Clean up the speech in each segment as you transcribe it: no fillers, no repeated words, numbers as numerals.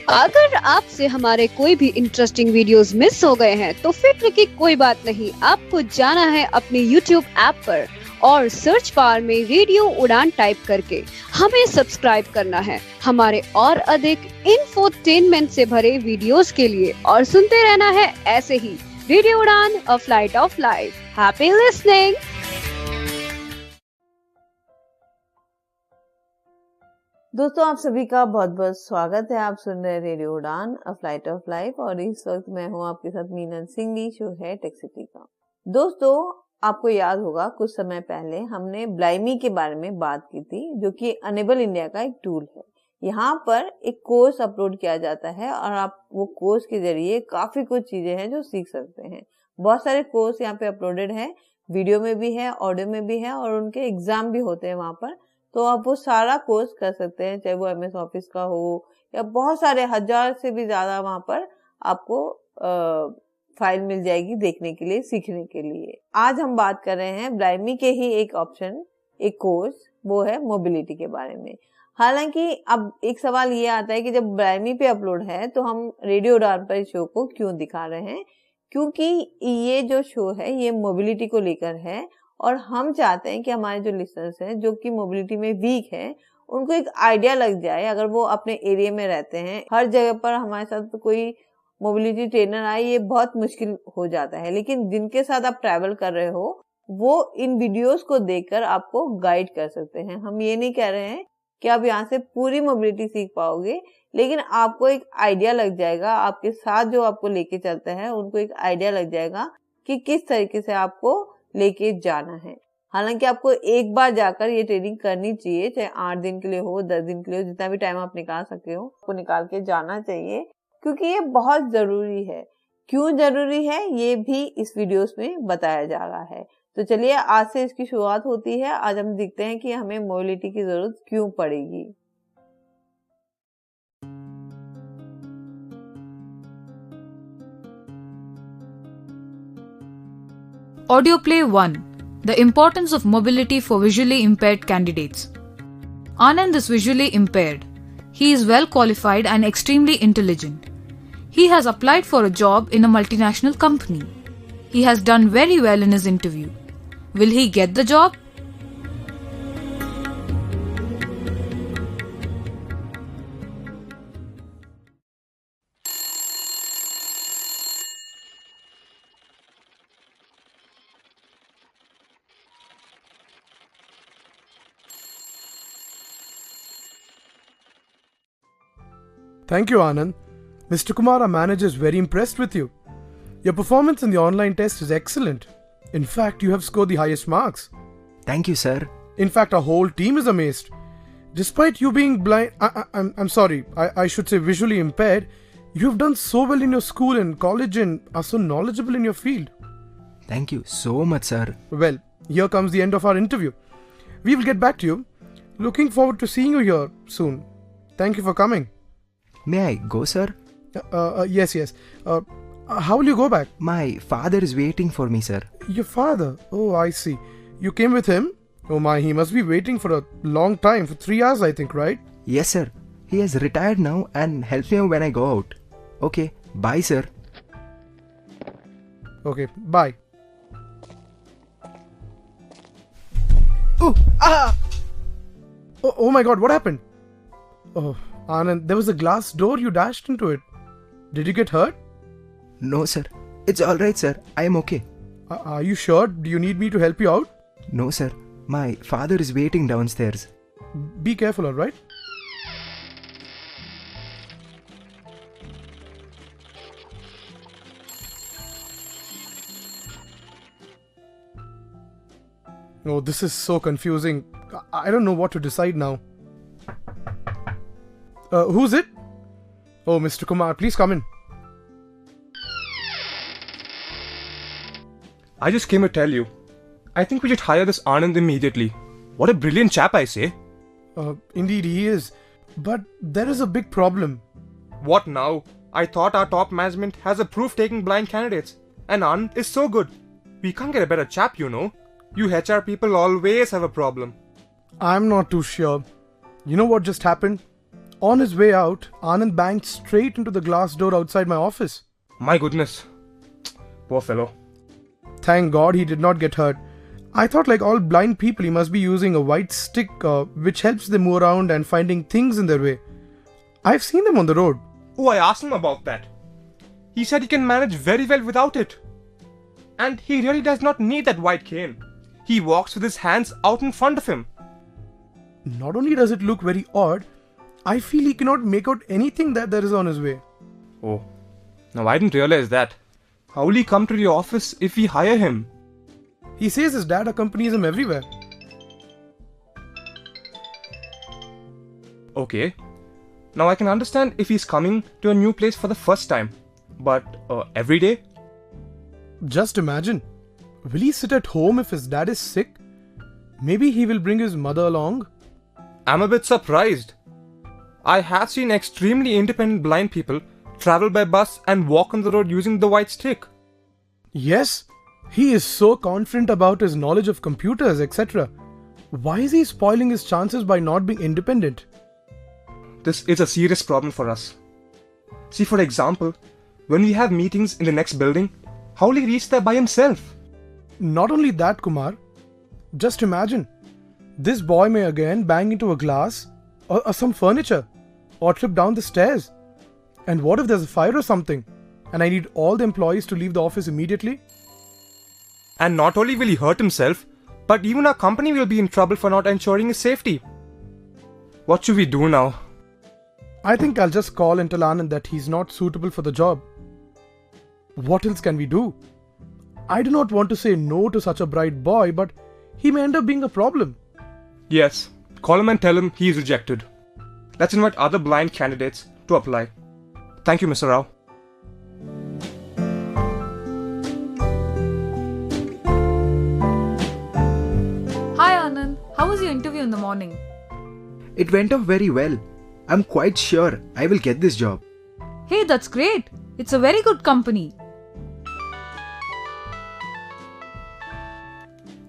अगर आपसे हमारे कोई भी इंटरेस्टिंग वीडियोस मिस हो गए हैं तो फिक्र की कोई बात नहीं, आपको जाना है अपने YouTube ऐप पर और सर्च बार में रेडियो उड़ान टाइप करके हमें सब्सक्राइब करना है हमारे और अधिक इंफोटेनमेंट से भरे वीडियोस के लिए, और सुनते रहना है ऐसे ही radio Udaan, a flight of life. Happy listening. दोस्तों, आप सभी का बहुत बहुत स्वागत है। आप सुन रहे radio Udaan, a flight of life, और इस वक्त मैं हूं आपके साथ मीनन सिंगली। शो है टेक सिटी का। दोस्तों, आपको याद होगा कुछ समय पहले हमने ब्लाइमी के बारे में बात की थी, जो कि अनेबल इंडिया का एक टूल है। यहाँ पर एक कोर्स अपलोड किया जाता है और आप वो कोर्स के जरिए काफी कुछ चीजें हैं जो सीख सकते हैं। बहुत सारे कोर्स यहाँ पे अपलोडेड है, वीडियो में भी है, ऑडियो में भी है, और उनके एग्जाम भी होते हैं वहां पर। तो आप वो सारा कोर्स कर सकते हैं, चाहे वो MS ऑफिस का हो या बहुत सारे 1000 से भी ज्यादा वहां पर आपको फाइल मिल जाएगी देखने के लिए, सीखने के लिए। आज हम बात कर रहे हैं ब्लाइमी के ही एक ऑप्शन, एक कोर्स, वो है मोबिलिटी के बारे में। हालांकि अब एक सवाल ये आता है कि जब ब्लाइमी पे अपलोड है तो हम रेडियो उड़ान पर इस शो को क्यों दिखा रहे हैं? क्योंकि ये जो शो है ये मोबिलिटी को लेकर है, और हम चाहते हैं कि हमारे जो लिसनर्स हैं जो कि मोबिलिटी में वीक हैं, उनको एक आइडिया लग जाए। अगर वो अपने एरिया में रहते हैं, हर जगह पर हमारे साथ कोई मोबिलिटी ट्रेनर आए ये बहुत मुश्किल हो जाता है, लेकिन जिनके साथ आप ट्रैवल कर रहे हो वो इन वीडियोस को देखकर आपको गाइड कर सकते हैं। हम ये नहीं कह रहे हैं कि आप यहाँ से पूरी मोबिलिटी सीख पाओगे, लेकिन आपको एक आइडिया लग जाएगा। आपके साथ जो आपको लेके चलते हैं उनको एक आइडिया लग जाएगा कि किस तरीके से आपको लेके जाना है। हालांकि आपको एक बार जाकर ये ट्रेनिंग करनी चाहिए, चाहे 8 दिन के लिए हो, 10 दिन के लिए हो, जितना भी टाइम आप निकाल सकते हो आपको निकाल के जाना चाहिए, क्योंकि ये बहुत जरूरी है। क्यों जरूरी है ये भी इस वीडियोस में बताया जा रहा है। तो चलिए आज से इसकी शुरुआत होती है। आज हम देखते हैं कि हमें मोबिलिटी की जरूरत क्यों पड़ेगी। Audio Play 1. The importance of mobility for visually impaired candidates. Anand is visually impaired. He is well qualified and extremely intelligent. He has applied for a job in a multinational company. He has done very well in his interview. Will he get the job? Thank you, Anand. Mr. Kumar, our manager, is very impressed with you. Your performance in the online test is excellent. In fact, you have scored the highest marks. Thank you, sir. In fact, our whole team is amazed. Despite you being blind, I'm sorry, I should say visually impaired, you have done so well in your school and college and are so knowledgeable in your field. Thank you so much, sir. Well, here comes the end of our interview. We will get back to you. Looking forward to seeing you here soon. Thank you for coming. May I go, sir? Yes. How will you go back? My father is waiting for me, sir. Your father? Oh, I see. You came with him? Oh my, he must be waiting for a long time, for 3 hours I think, right? Yes, sir. He has retired now and helps me when I go out. Okay, bye, sir. Okay, bye. Oh my god, what happened? Oh, Anand, there was a glass door, you dashed into it. Did you get hurt? No, sir. It's alright, sir. I am okay. Are you sure? Do you need me to help you out? No, sir. My father is waiting downstairs. Be careful, alright? Oh, this is so confusing. I don't know what to decide now. Who's it? Oh, Mr. Kumar, please come in. I just came to tell you. I think we should hire this Anand immediately. What a brilliant chap, I say. Indeed he is. But there is a big problem. What now? I thought our top management has approved taking blind candidates. And Anand is so good. We can't get a better chap, you know. You HR people always have a problem. I'm not too sure. You know what just happened? On his way out, Anand banged straight into the glass door outside my office. My goodness. Poor fellow. Thank God he did not get hurt. I thought like all blind people he must be using a white stick which helps them move around and finding things in their way. I've seen them on the road. Oh, I asked him about that. He said he can manage very well without it. And he really does not need that white cane. He walks with his hands out in front of him. Not only does it look very odd, I feel he cannot make out anything that there is on his way. Oh, now I didn't realize that. How will he come to the office if we hire him? He says his dad accompanies him everywhere. Okay. Now I can understand if he's coming to a new place for the first time. But every day? Just imagine. Will he sit at home if his dad is sick? Maybe he will bring his mother along? I'm a bit surprised. I have seen extremely independent blind people travel by bus and walk on the road using the white stick. Yes, he is so confident about his knowledge of computers, etc. Why is he spoiling his chances by not being independent? This is a serious problem for us. See, for example, when we have meetings in the next building, how will he reach there by himself? Not only that, Kumar. Just imagine. This boy may again bang into a glass or some furniture or trip down the stairs. And what if there's a fire or something and I need all the employees to leave the office immediately? And not only will he hurt himself, but even our company will be in trouble for not ensuring his safety. What should we do now? I think I'll just call and tell Anand that he's not suitable for the job. What else can we do? I do not want to say no to such a bright boy, but he may end up being a problem. Yes, call him and tell him he is rejected. Let's invite other blind candidates to apply. Thank you, Mr. Rao. Hi Anand, how was your interview in the morning? It went off very well. I'm quite sure I will get this job. Hey, that's great. It's a very good company.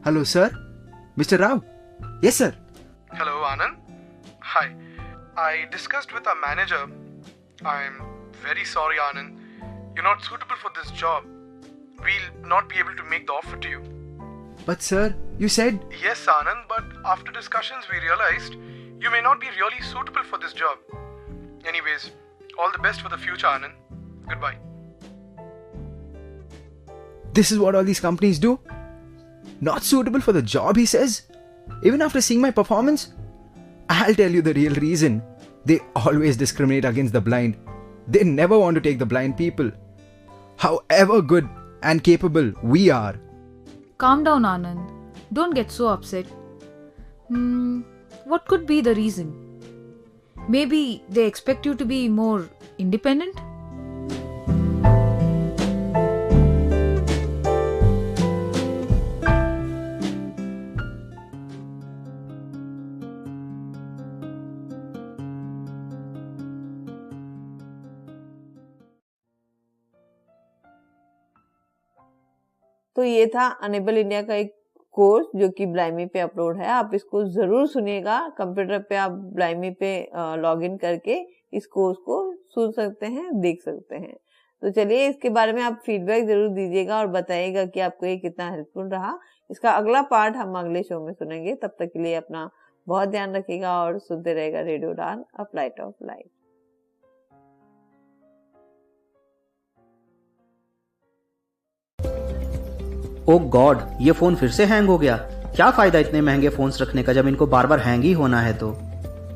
Hello, sir. Mr. Rao. Yes, sir. Hello, Anand. Hi. I discussed with our manager. I'm very sorry, Anand. You're not suitable for this job. We'll not be able to make the offer to you. But, sir, you said... Yes, Anand, but after discussions we realized you may not be really suitable for this job. Anyways, all the best for the future, Anand. Goodbye. This is what all these companies do? Not suitable for the job, he says? Even after seeing my performance? I'll tell you the real reason. They always discriminate against the blind. They never want to take the blind people. However good and capable we are. Calm down, Anand. Don't get so upset. What could be the reason? Maybe they expect you to be more independent? तो ये था enable India का एक course जो कि ब्लाइमी पे upload है। आप इसको जरूर सुनिएगा। कंप्यूटर पे आप ब्लाइमी पे लॉगिन करके इस कोर्स को सुन सकते हैं, देख सकते हैं। तो चलिए इसके बारे में आप फीडबैक जरूर दीजिएगा और बताइएगा कि आपको ये कितना हेल्पफुल रहा। इसका अगला पार्ट हम अगले शो में सुनेंगे। तब तक के लिए अपना बहुत ध्यान रखिएगा और सुनते रहेगा radio Udaan, a flight of life. O god, ये फोन फिर से हैंग हो गया। क्या फायदा इतने महंगे फोन्स रखने का जब इनको बार बार हैंग ही होना है। तो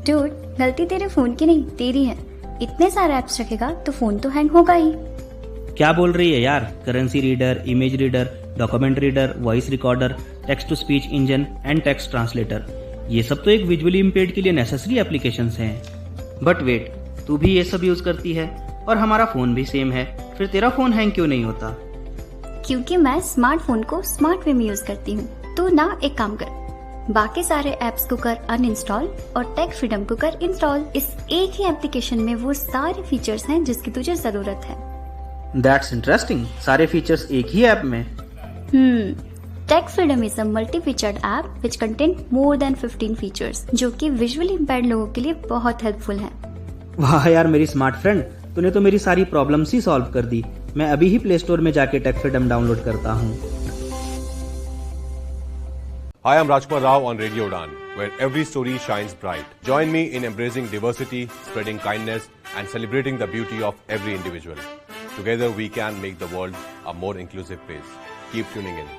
डूड, गलती तेरे फोन की नहीं तेरी है। इतने सारे ऐप्स रखेगा तो फोन तो हैंग होगा ही। क्या बोल रही है यार? Currency reader, image reader, document reader, voice recorder, text to speech engine and text translator, ये सब तो एक विजुअली इम्पेयर्ड के लिए नेसेसरी एप्लीकेशंस हैं। बट वेट, तू भी ये सब यूज करती है और हमारा फोन भी सेम है, फिर तेरा फोन हैंग क्यों नहीं होता? क्योंकि मैं स्मार्टफोन को स्मार्ट वे में यूज करती हूँ। तो ना एक काम कर, बाकी सारे ऐप्स को कर अनइंस्टॉल और टेक फ्रीडम को कर इंस्टॉल। इस एक ही एप्लीकेशन में वो सारे फीचर्स हैं जिसकी तुझे जरूरत है। That's interesting. सारे फीचर्स एक ही ऐप में? Tech freedom is a multi featured app which contain more than 15 features जो कि विजुअली इम्पेयर्ड लोगों के लिए बहुत हेल्पफुल हैं। वाह यार मेरी स्मार्ट फ्रेंड, तूने तो मेरी सारी प्रॉब्लम्स ही सॉल्व कर दी। मैं अभी ही प्ले स्टोर में जाके टेक फ्रीडम डाउनलोड करता हूँ। Hi, I'm Rajkumar Rao on Radio Udan, where every story shines bright. Join me in embracing diversity, spreading kindness, and celebrating the beauty of every individual. Together, we can make the world a more inclusive place. Keep tuning in.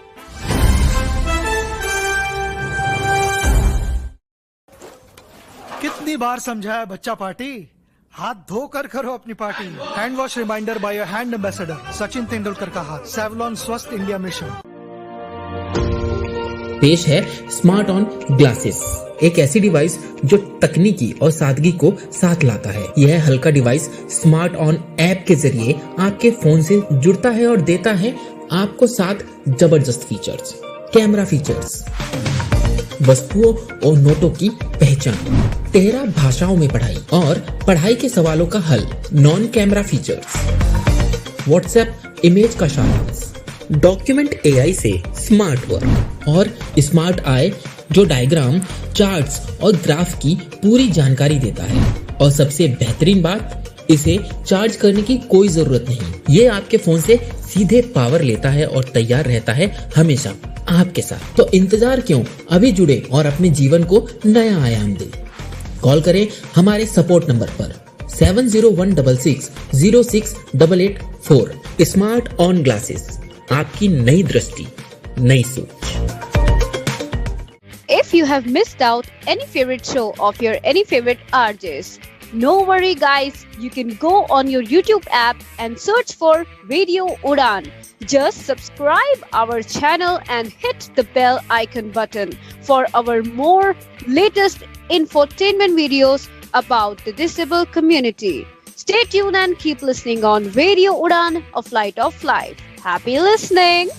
कितनी बार समझाया बच्चा party, हाथ धोकर करो अपनी party. Hand wash reminder by your hand ambassador Sachin Tendulkar का हाथ। Savlon स्वस्थ इंडिया मिशन। पेश है स्मार्ट ऑन ग्लासेस, एक ऐसी डिवाइस जो तकनीकी और सादगी को साथ लाता है। यह हल्का डिवाइस स्मार्ट ऑन ऐप के जरिए आपके फोन से जुड़ता है और देता है आपको 7 जबरदस्त फीचर्स। कैमरा फीचर्स, वस्तुओं और नोटों की पहचान, 13 भाषाओं में पढ़ाई और पढ़ाई के सवालों का हल। Non camera features, WhatsApp image का सारांश, डॉक्यूमेंट एआई से स्मार्ट वर्क और स्मार्ट आई जो डायग्राम, चार्ट्स और ग्राफ की पूरी जानकारी देता है। और सबसे बेहतरीन बात, इसे चार्ज करने की कोई जरूरत नहीं। ये आपके फोन से सीधे पावर लेता है और तैयार रहता है हमेशा आपके साथ। तो इंतजार क्यों, अभी जुड़े और अपने जीवन को नया आयाम दे। कॉल करें हमारे सपोर्ट नंबर पर 7016606884। स्मार्ट ऑन ग्लासेस, आपकी नई दृष्टि, नई सोच। If you have missed out any favorite show of your any favorite RJs, no worry guys, you can go on your YouTube app and search for Radio Udan. Just subscribe our channel and hit the bell icon button for our more latest infotainment videos about the disabled community. Stay tuned and keep listening on Radio Udan, a flight of life. Happy listening!